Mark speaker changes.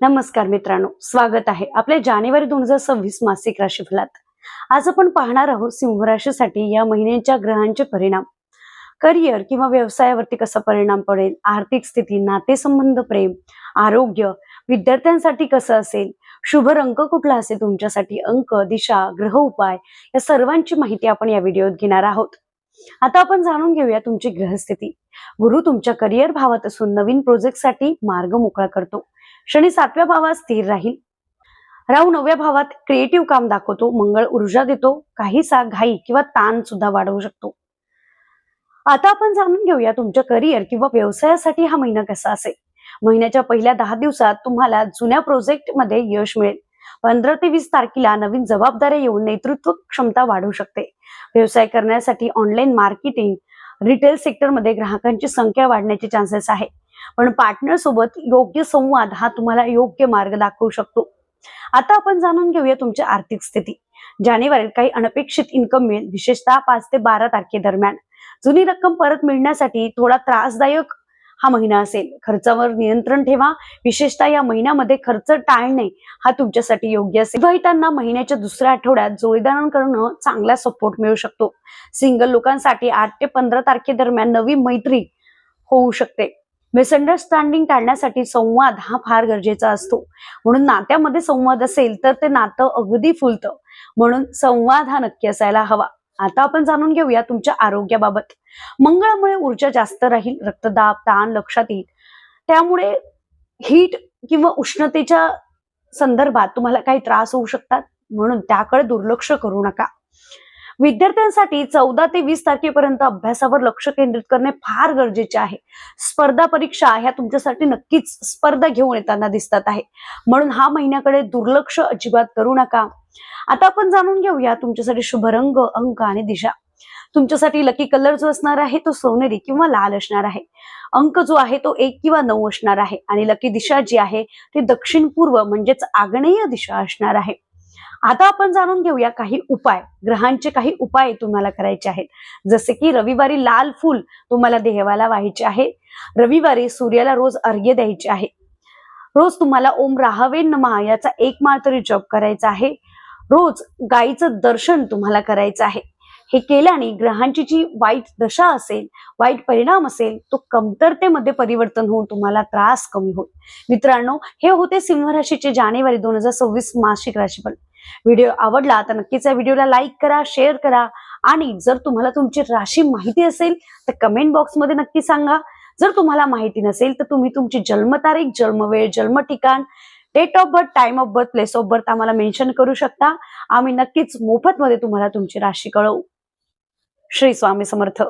Speaker 1: नमस्कार मित्रांनो, स्वागत आहे आपल्या जानेवारी 2026 मासिक राशीफलात. आज आपण पाहणार आहोत सिंह राशीसाठी या महिन्याच्या ग्रहांचे परिणाम. करिअर किंवा व्यवसायावरती कसा परिणाम पडेल, आर्थिक स्थिती, नातेसंबंध, प्रेम, आरोग्य, विद्यार्थ्यांसाठी कसं असेल, शुभ रंग कुठला असेल तुमच्यासाठी, अंक, दिशा, ग्रह उपाय या सर्वांची माहिती आपण या व्हिडिओत घेणार आहोत. आता आपण जाणून घेऊया तुमची ग्रहस्थिती. गुरु तुमच्या करिअर भावात असून नवीन प्रोजेक्टसाठी मार्ग मोकळा करतो. शनी 7व्या भावात स्थिर राहील. राहू 9व्या भावात क्रिएटिव्ह काम दाखवतो. मंगळ ऊर्जा देतो. काहीसा घाई किंवा ताण सुद्धा वाढवू शकतो. आता आपण जाणून घेऊया तुमच्या करिअर किंवा व्यवसायासाठी हा महिना कसा असेल. महिन्याच्या पहिल्या 10 दिवसात तुम्हाला जुन्या प्रोजेक्ट मध्ये यश मिळेल. 15 ते 20 तारखेला नवीन जबाबदाऱ्या येऊन नेतृत्व क्षमता वाढू शकते. व्यवसाय करण्यासाठी ऑनलाईन मार्केटिंग, रिटेल सेक्टरमध्ये ग्राहकांची संख्या वाढण्याचे चान्सेस आहे. पण पार्टनर सोबत योग्य संवाद हा तुम्हाला योग्य मार्ग दाखवू शकतो. आता आपण जाणून घेऊया तुमची आर्थिक स्थिती. जानेवारीत काही अनपेक्षित इन्कम मिळेल, विशेषतः 5 ते 12 तारखेदरम्यान. जुनी रक्कम परत मिळण्यासाठी थोडा त्रासदायक हा महिना असेल. खर्चावर नियंत्रण ठेवा. विशेषतः या महिन्यामध्ये खर्च टाळणे हा तुमच्यासाठी योग्य असेल. विवाहितांना महिन्याच्या दुसऱ्या आठवड्यात जोडीदारांकडून चांगला सपोर्ट मिळू शकतो. सिंगल लोकांसाठी 8 ते 15 तारखेदरम्यान नवी मैत्री होऊ शकते. मिसअंडरस्टँडिंग टाळण्यासाठी संवाद हा फार गरजेचा असतो. म्हणून नात्यामध्ये संवाद असेल तर ते नातं अगदी फुलतं. म्हणून संवाद हा नक्की असायला हवा. आता आपण जाणून घेऊया तुमच्या आरोग्याबाबत. मंगळामुळे ऊर्जा जास्त राहील. रक्तदाब, ताण लक्षात येईल. त्यामुळे हीट किंवा उष्णतेच्या संदर्भात तुम्हाला काही त्रास होऊ शकतात. म्हणून त्याकडे दुर्लक्ष करू नका. विद्यार्थ्यांसाठी 14 ते 20 तारखेपर्यंत अभ्यासावर लक्ष केंद्रित करणे फार गरजेचे आहे. स्पर्धा परीक्षा ह्या तुमच्यासाठी नक्कीच स्पर्धा घेऊन येताना दिसतात आहे. म्हणून हा महिन्याकडे दुर्लक्ष अजिबात करू नका. आता आपण जाणून घेऊया तुमच्यासाठी शुभ रंग, अंक आणि दिशा. तुमच्यासाठी लकी कलर जो असणार आहे तो सोनेरी किंवा लाल असणार आहे. अंक जो आहे तो 1 किंवा 9 असणार आहे. आणि लकी दिशा जी आहे ती दक्षिण पूर्व म्हणजेच आग्नेय दिशा असणार आहे. आता आपण जाणून घेऊया काही उपाय. ग्रहांचे काही उपाय तुम्हाला करायचे आहेत. जसे की रविवारी लाल फूल तुम्हाला देवाला व्हायचे आहे. रविवारी सूर्याला रोज अर्घ्य द्यायचे आहे. रोज तुम्हाला ओम राहवे नमः याचा 1 माळ तरी जप करायचा आहे. रोज गायीचं दर्शन तुम्हाला करायचं आहे. हे केल्याने ग्रहांची जी वाईट दशा असेल, वाईट परिणाम असेल, तो कमतरतेमध्ये परिवर्तन होऊन तुम्हाला त्रास कमी होईल. मित्रांनो, हे होते सिंह राशीचे जानेवारी 2026 मासिक राशीफल. व्हिडिओ आवडला तर नक्कीच या व्हिडिओला लाईक करा, शेअर करा. आणि जर तुम्हाला तुमची राशी माहिती असेल तर कमेंट बॉक्समध्ये नक्की सांगा. जर तुम्हाला माहिती नसेल तर तुम्ही तुमची जन्मतारीख, जन्मवेळ, जन्म ठिकाण, date of birth, time of birth, place of birth आम्हाला मेन्शन करू शकता. आम्ही नक्कीच मोफतमध्ये तुम्हाला तुमची राशी कळवू. श्री स्वामी समर्थ.